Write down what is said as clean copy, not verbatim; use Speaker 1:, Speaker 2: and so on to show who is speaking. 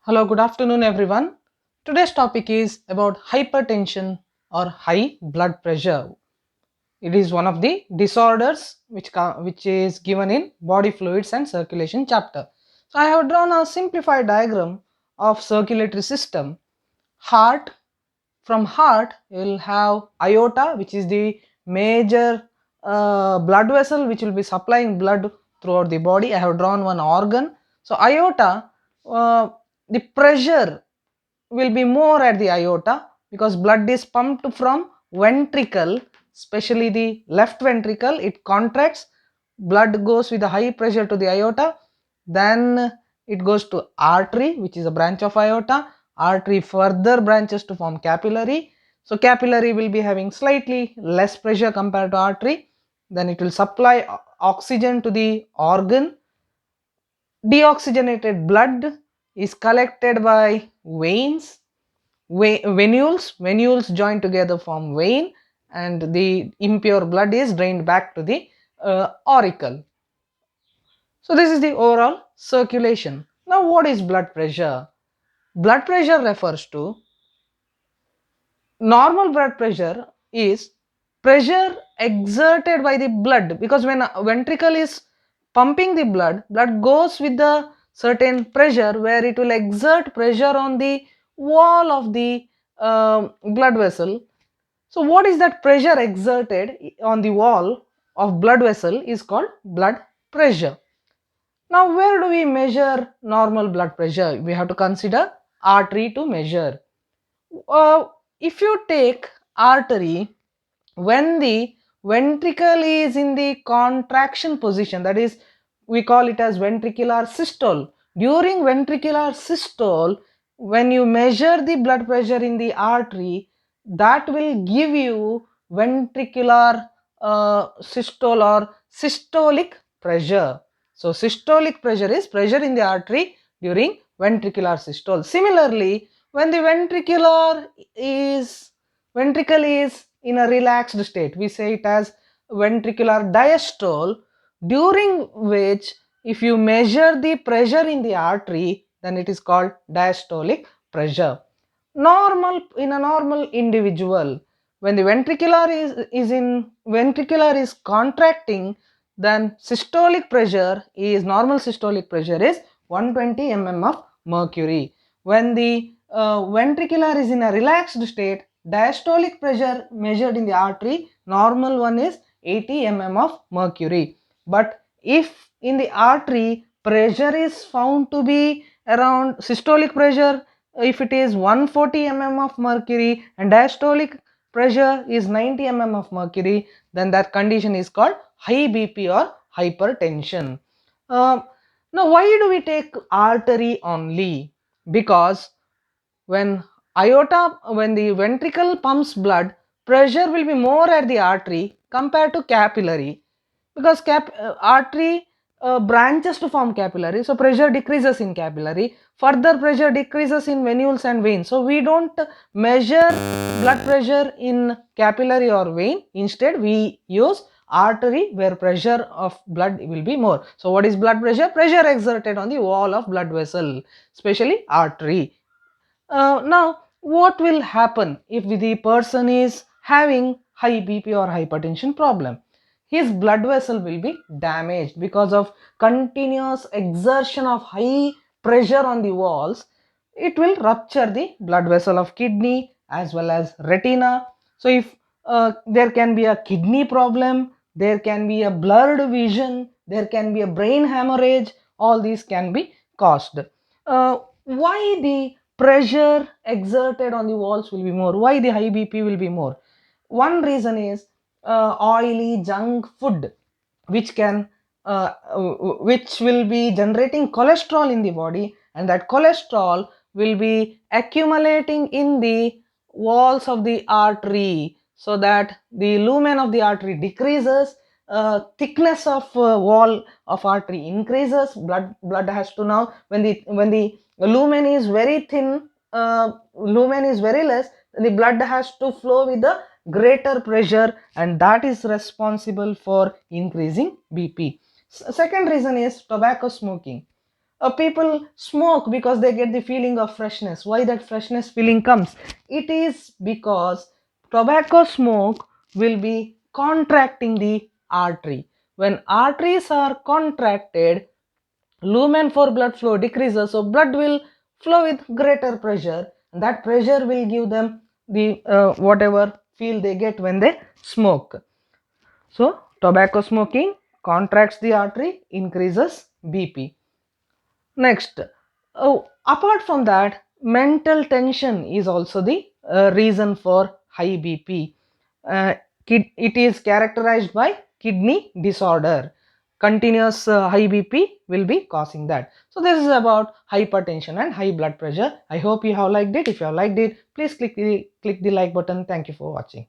Speaker 1: Hello, good afternoon, everyone. Today's topic is about hypertension or high blood pressure. It is one of the disorders which is given in body fluids and circulation chapter. So I have drawn a simplified diagram of circulatory system. Heart, from heart you will have aorta, which is the major blood vessel which will be supplying blood throughout the body. I have drawn one organ. So aorta, uh, the pressure will be more at the aorta because blood is pumped from ventricle, especially the left ventricle. It contracts, blood goes with a high pressure to the aorta, then it goes to artery, which is a branch of aorta. Artery further branches to form capillary. So capillary will be having slightly less pressure compared to artery. Then it will supply oxygen to the organ. Deoxygenated blood is collected by veins. Venules join together form vein, and the impure blood is drained back to the auricle. So this is the overall circulation. Now what is blood pressure? Blood pressure refers to normal blood pressure is pressure exerted by the blood, because when a ventricle is pumping the blood goes with the certain pressure where it will exert pressure on the wall of the blood vessel. So what is that pressure exerted on the wall of blood vessel is called blood pressure. Now where do we measure normal blood pressure? We have to consider artery to measure. uh, if you take artery, when the ventricle is in the contraction position, that is, we call it as ventricular systole. During ventricular systole, when you measure the blood pressure in the artery, that will give you ventricular systole or systolic pressure. So systolic pressure is pressure in the artery during ventricular systole. Similarly, when the ventricle is in a relaxed state, we say it as ventricular diastole, during which if you measure the pressure in the artery, then it is called diastolic pressure. In a normal individual, when the ventricular is contracting, then normal systolic pressure is 120 mm of mercury. When the ventricular is in a relaxed state, diastolic pressure measured in the artery, normal one is 80 mm of mercury. But if in the artery pressure is found to be around systolic pressure, if it is 140 mm of mercury and diastolic pressure is 90 mm of mercury, then that condition is called high BP or hypertension. Uh, Now, why do we take artery only? Because when when the ventricle pumps blood, pressure will be more at the artery compared to capillary, because artery branches to form capillary, so pressure decreases in capillary, further pressure decreases in venules and veins. So we don't measure blood pressure in capillary or vein, instead we use artery where pressure of blood will be more. So what is blood pressure? Pressure exerted on the wall of blood vessel, especially artery. Now, what will happen if the person is having high BP or hypertension problem? His blood vessel will be damaged because of continuous exertion of high pressure on the walls. It will rupture the blood vessel of kidney as well as retina. So if there can be a kidney problem, there can be a blurred vision, there can be a brain hemorrhage, all these can be caused. Why the pressure exerted on the walls will be more? Why the high BP will be more? One reason is oily junk food, which can which will be generating cholesterol in the body, and that cholesterol will be accumulating in the walls of the artery, so that the lumen of the artery decreases, thickness of wall of artery increases. Blood has to, now when the lumen is very thin, lumen is very less, the blood has to flow with the greater pressure, and that is responsible for increasing BP. Second reason is tobacco smoking. People smoke because they get the feeling of freshness. Why that freshness feeling comes? It is because tobacco smoke will be contracting the artery. When arteries are contracted, lumen for blood flow decreases, so blood will flow with greater pressure. That pressure will give them the whatever feel they get when they smoke. So tobacco smoking contracts the artery, increases BP. Next, apart from that, mental tension is also the reason for high BP. Uh, it is characterized by kidney disorder. Continuous high BP will be causing that. So this is about hypertension and high blood pressure. I hope you have liked it. If you have liked it, please click the like button. Thank you for watching.